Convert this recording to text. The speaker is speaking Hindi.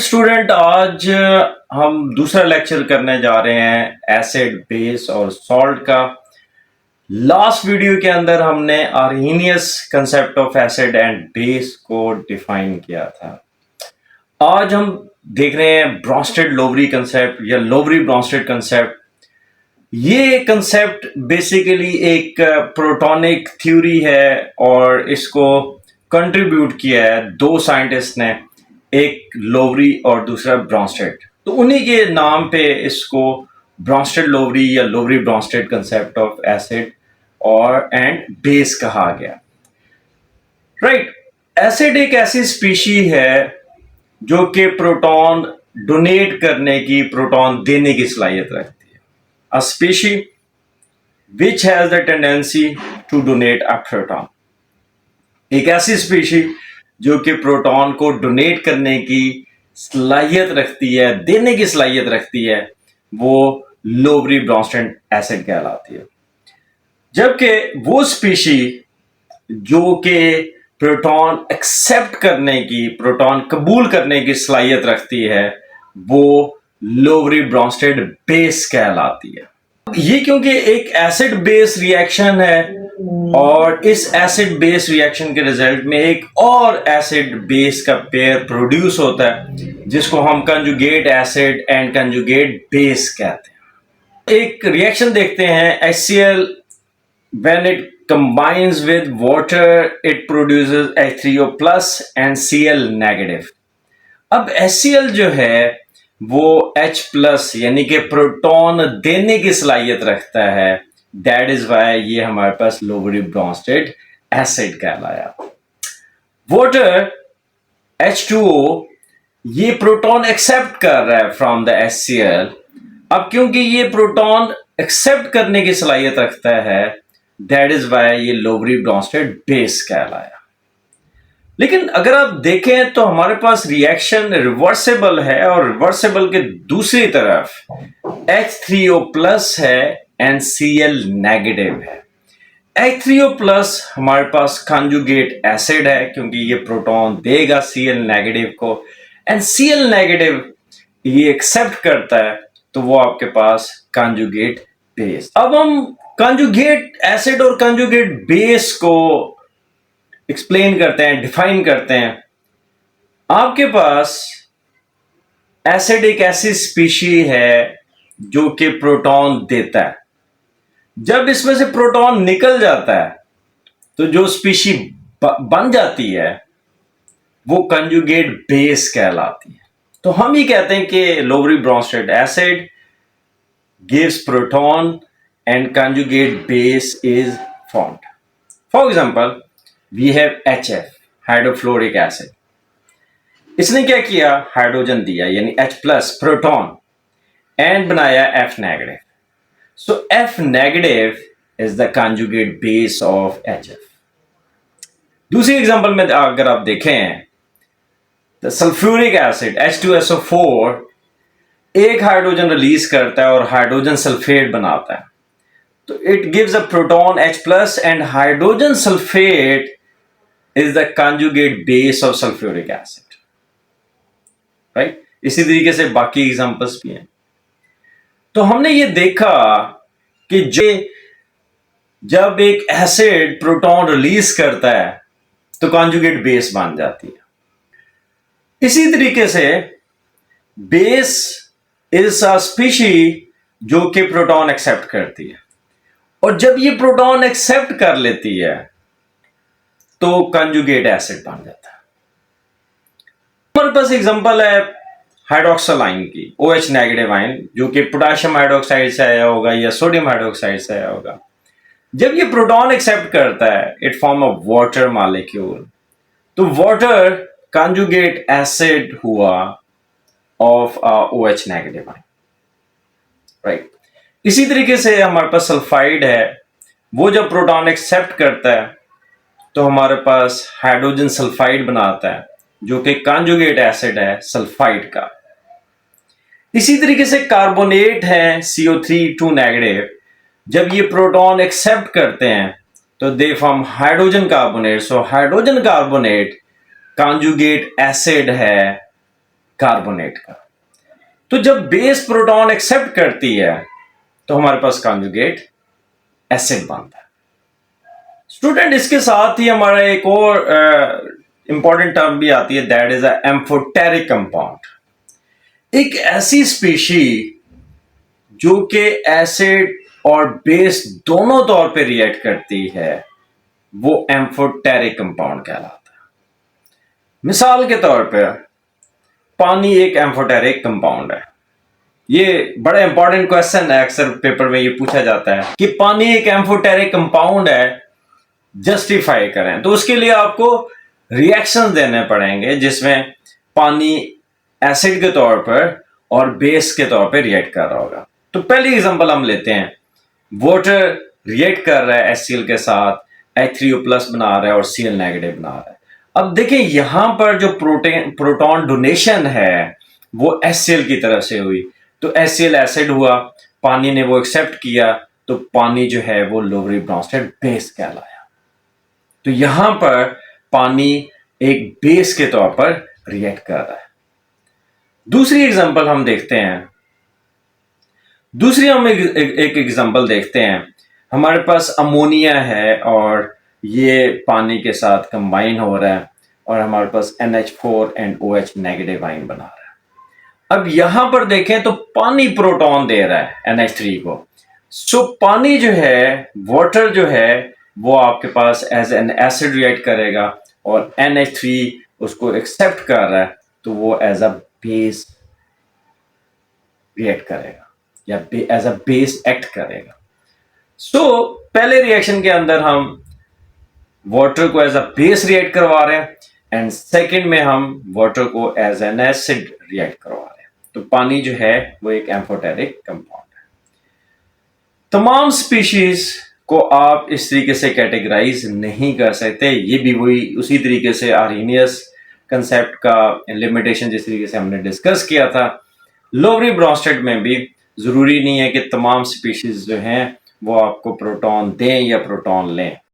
स्टूडेंट, आज हम दूसरा लेक्चर करने जा रहे हैं एसिड बेस और सॉल्ट का। लास्ट वीडियो के अंदर हमने Arrhenius concept of acid and base को डिफाइन किया था। आज हम देख रहे हैं ब्रॉन्स्टेड लोवरी कंसेप्ट या लोवरी ब्रॉन्स्टेड कंसेप्ट। ये कंसेप्ट बेसिकली एक प्रोटॉनिक थ्योरी है और इसको कंट्रीब्यूट किया है दो साइंटिस्ट ने, एक लोवरी और दूसरा ब्रॉन्स्टेड। तो उन्हीं के नाम पे इसको ब्रॉन्स्टेड लोवरी या लोवरी ब्रॉन्स्टेड कंसेप्ट ऑफ एसिड और एंड बेस कहा गया। राइट, एसिड एक ऐसी स्पीशी है जो कि प्रोटॉन डोनेट करने की, प्रोटॉन देने की सलाहियत रखती है। A species which has the tendency to donate a proton, एक ऐसी स्पीशी जो कि प्रोटॉन को डोनेट करने की सलाहियत रखती है, देने की सलाहियत रखती है, वो लोवरी ब्रॉन्स्टेड एसिड कहलाती है। जबकि वो स्पीशी जो कि प्रोटॉन एक्सेप्ट करने की, प्रोटॉन कबूल करने की सलाहियत रखती है, वो लोवरी ब्रॉन्स्टेड बेस कहलाती है। ये क्योंकि एक एसिड बेस रिएक्शन है और इस एसिड बेस रिएक्शन के रिजल्ट में एक और एसिड बेस का पेयर प्रोड्यूस होता है जिसको हम conjugate acid and conjugate base कहते हैं। एक रिएक्शन देखते हैं HCl, when it combines with water it produces H3O plus and Cl negative। अब HCl जो है वो H प्लस यानी कि प्रोटॉन देने की सलाहियत रखता है। दैट इज वाई ये हमारे पास लोवरी ब्रॉन्स्टेड एसिड कहलाया। वाटर H2O ये प्रोटॉन एक्सेप्ट कर रहा है फ्रॉम द HCl। अब क्योंकि ये प्रोटॉन एक्सेप्ट करने की सलाहियत रखता है, दैट इज वाई ये लोवरी ब्रॉन्स्टेड बेस कहलाया। लेकिन अगर आप देखें तो हमारे पास रिएक्शन रिवर्सेबल है और रिवर्सेबल के दूसरी तरफ H3O प्लस है एंड Cl नेगेटिव है। H3O प्लस हमारे पास कंजुगेट एसिड है क्योंकि ये प्रोटॉन देगा Cl नेगेटिव को, एंड Cl नेगेटिव ये एक्सेप्ट करता है, तो वो आपके पास कंजुगेट बेस। अब हम कंजुगेट एसिड और कंजुगेट बेस को एक्सप्लेन करते हैं, डिफाइन करते हैं। आपके पास एसिड एक ऐसी स्पीशी है जो कि प्रोटॉन देता है। जब इसमें से प्रोटॉन निकल जाता है तो जो स्पीशी बन जाती है वो कंजुगेट बेस कहलाती है। तो हम ही कहते हैं कि Lowry Bronsted acid gives proton and conjugate base is formed. For example we have HF, hydrofluoric acid. इसने क्या किया, हाइड्रोजन दिया यानी H प्लस प्रोटॉन एंड बनाया F negative. So F negative is the conjugate base of HF। दूसरी एग्जांपल में अगर आप देखें तो सल्फ्यूरिक एसिड H2SO4 एक हाइड्रोजन रिलीज करता है और हाइड्रोजन सल्फेट बनाता है। तो it gives a proton H plus and hydrogen sulphate is the conjugate base of sulfuric acid, right? इसी तरीके से बाकी एग्जांपल्स भी हैं। तो हमने ये देखा कि जब एक एसिड प्रोटॉन रिलीज करता है तो कंजुगेट बेस बन जाती है। इसी तरीके से बेस इज अ स्पीशी जो कि प्रोटॉन एक्सेप्ट करती है, और जब ये प्रोटॉन एक्सेप्ट कर लेती है तो कंजुगेट एसिड बन जाता है। हमारे पास एग्जांपल है हाइड्रोक्सालाइन की, OH नेगेटिव आयन, जो कि पोटेशियम हाइड्रोक्साइड से आया होगा या सोडियम हाइड्रोक्साइड से आया होगा। जब ये प्रोटॉन एक्सेप्ट करता है it form a water molecule, तो वाटर कंजुगेट एसिड हुआ of OH negative ion, right. इसी तरीके से हमारे पास सल्फाइड है, वो जब प्रोटॉन एक्सेप्ट करता है तो हमारे पास हाइड्रोजन सल्फाइड बनाता है जो कि कंजुगेट एसिड है सल्फाइड का। इसी तरीके से कार्बोनेट है CO3 नेगेटिव, जब ये प्रोटॉन एक्सेप्ट करते हैं तो they form hydrogen carbonate. So hydrogen carbonate conjugate acid है कार्बोनेट का। तो जब बेस प्रोटॉन एक्सेप्ट करती है तो हमारे पास कॉन्जुगेट एसिड बनता है। स्टूडेंट, इसके साथ ही हमारा एक और इंपॉर्टेंट टर्म भी आती है, दैट इज एम्फोटेरिक कंपाउंड। एक ऐसी स्पीशी जो कि एसिड और बेस दोनों तौर पे रिएक्ट करती है, वो एम्फोटेरिक कंपाउंड कहलाता है। मिसाल के तौर पे पानी एक एम्फोटेरिक कंपाउंड है। ये बड़ा इंपॉर्टेंट क्वेश्चन है, अक्सर पेपर में ये पूछा जाता है कि पानी एक एम्फोटेरिक कंपाउंड है, जस्टिफाई करें। तो उसके लिए आपको रिएक्शंस देने पड़ेंगे जिसमें पानी एसिड के तौर पर और बेस के तौर पर रिएक्ट कर रहा होगा। तो पहली एग्जांपल हम लेते हैं, वाटर रिएक्ट कर रहा है HCl के साथ, H3O+ बना रहा है और Cl नेगेटिव बना रहा है। अब देखें यहां पर जो प्रोटॉन डोनेशन है वो HCl की तरफ से हुई, तो HCl एसिड हुआ, पानी ने वो एक्सेप्ट किया, तो पानी जो है वो लोवरी ब्रॉन्स्टेड बेस कहलाया। तो यहां पर पानी एक बेस के तौर पर रिएक्ट कर रहा है। दूसरी एग्जांपल हम देखते हैं, एक एग्जांपल देखते हैं। हमारे पास अमोनिया है और ये पानी के साथ कंबाइन हो रहा है और हमारे पास NH4 and OH negative ion बना रहा है। अब यहां पर देखें तो पानी प्रोटॉन दे रहा है NH3 को। सो पानी जो है, वाटर जो है, वो आपके पास एज एन एसिड रिएक्ट करेगा और NH3 उसको एक्सेप्ट कर रहा है, तो वो एज अ बेस रिएक्ट करेगा या एज अ बेस एक्ट करेगा। सो पहले रिएक्शन के अंदर हम वाटर को एज अ बेस रिएक्ट करवा रहे हैं एंड सेकंड में हम वाटर को एज एन एसिड रिएक्ट करवा रहे हैं। तो पानी जो है वो एक एम्फोटेरिक कंपाउंड है। तमाम स्पीशीज को आप इस तरीके से कैटेगराइज नहीं कर सकते। ये भी वही उसी तरीके से आर्हेनियस कंसेप्ट का लिमिटेशन जिस तरीके से हमने डिस्कस किया था, लोवरी ब्रॉन्स्टेड में भी जरूरी नहीं है कि तमाम स्पीशीज जो हैं वो आपको प्रोटॉन दें या प्रोटॉन लें।